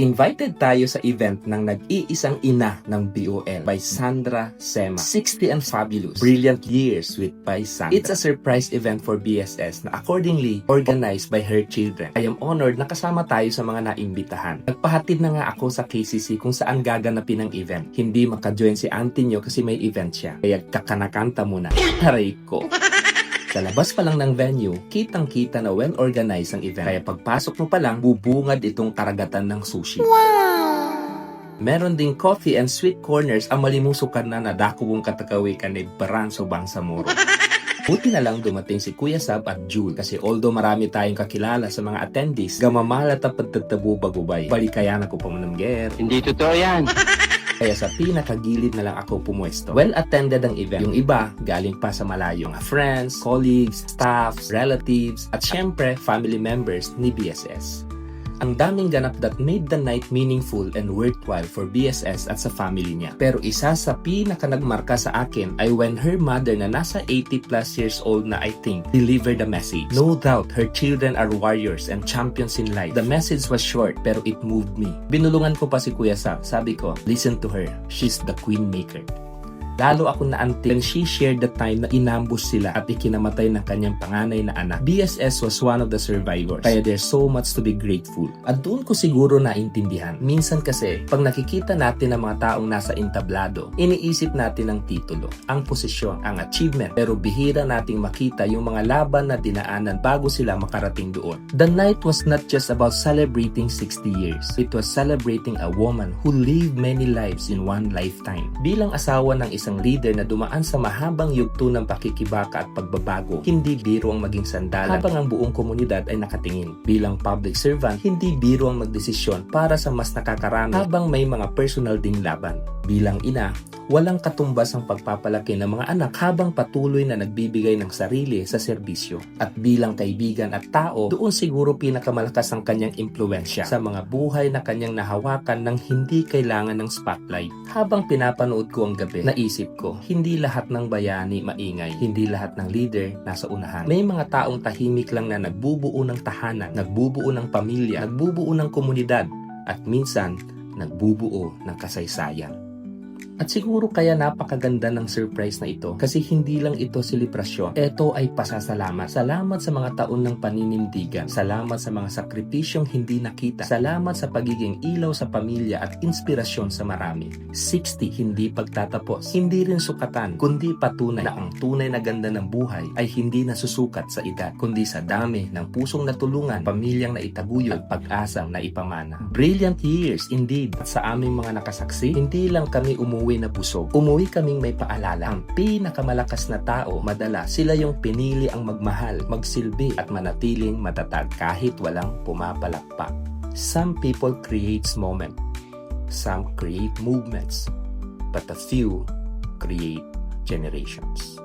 Invited tayo sa event ng nag-iisang ina ng BOL by Sandra Sema. 60 and Fabulous. Brilliant Years with by Sandra. It's a surprise event for BSS na accordingly organized by her children. I am honored na kasama tayo sa mga naimbitahan. Nagpahatid na nga ako sa KCC kung saan gaganapin ang event. Hindi maka-join si auntie nyo kasi may event siya. Kaya kakanakanta muna. Aray ko. Sa labas pa lang ng venue, kitang-kita na well-organized ang event. Kaya pagpasok mo pa lang, bubungad itong karagatan ng sushi. Wow! Meron ding coffee and sweet corners ang malimusukan na nadakubong katakawi ka ni Baranso Bangsamoro. Buti na lang dumating si Kuya Sab at Jul kasi although marami tayong kakilala sa mga attendees, gamamalat at pagtatabu bagubay. Balikaya na ko pamanamger. Hindi totoo yan. Kaya sa pinakagilid na lang ako pumuesto. Well-attended ang event. Yung iba, galing pa sa malayo. Mga friends, colleagues, staffs, relatives, at syempre, family members ni BSS. Ang daming ganap that made the night meaningful and worthwhile for BSS at sa family niya. Pero isa sa pinaka-nagmarka sa akin ay when her mother na nasa 80 plus years old na I think, delivered the message. No doubt, her children are warriors and champions in life. The message was short pero it moved me. Binulungan ko pa si Kuya Sam. Sabi ko, listen to her. She's the queen maker. Lalo ako naantig when she shared the time na inambush sila at ikinamatay ng kanyang panganay na anak. BSS was one of the survivors. Kaya there's so much to be grateful. At doon ko siguro naintindihan. Minsan kasi, pag nakikita natin ang mga taong nasa entablado, iniisip natin ang titulo, ang posisyon, ang achievement. Pero bihira nating makita yung mga laban na dinaanan bago sila makarating doon. The night was not just about celebrating 60 years. It was celebrating a woman who lived many lives in one lifetime. Bilang asawa ng isang leader na dumaan sa mahabang yugto ng pakikibaka at pagbabago, hindi biro ang maging sandalan habang ang buong komunidad ay nakatingin. Bilang public servant, hindi biro ang magdesisyon para sa mas nakakarami habang may mga personal ding laban. Bilang ina, walang katumbas ang pagpapalaki ng mga anak habang patuloy na nagbibigay ng sarili sa serbisyo. At bilang kaibigan at tao, doon siguro pinakamalakas ang kanyang impluensya sa mga buhay na kanyang nahawakan ng hindi kailangan ng spotlight. Habang pinapanood ko ang gabi, naisip ko, hindi lahat ng bayani maingay, hindi lahat ng leader nasa unahan. May mga taong tahimik lang na nagbubuo ng tahanan, nagbubuo ng pamilya, nagbubuo ng komunidad, at minsan, nagbubuo ng kasaysayan. At siguro kaya napakaganda ng surprise na ito kasi hindi lang ito selebrasyon. Ito ay pasasalamat. Salamat sa mga taon ng paninindigan. Salamat sa mga sakripisyong hindi nakita. Salamat sa pagiging ilaw sa pamilya at inspirasyon sa marami. 60 hindi pagtatapos. Hindi rin sukatan, kundi patunay na ang tunay na ganda ng buhay ay hindi nasusukat sa edad, kundi sa dami ng pusong natulungan, pamilyang naitaguyod, at pag-asang naipamana. Brilliant years indeed. At sa aming mga nakasaksi, hindi lang kami umuwi na busog. Umuwi kaming may paalala. Ang pinakamalakas na tao, madalas sila yung pinili ang magmahal, magsilbi at manatiling matatag kahit walang pumapalakpak. Some people create moments. Some create movements. But a few create generations.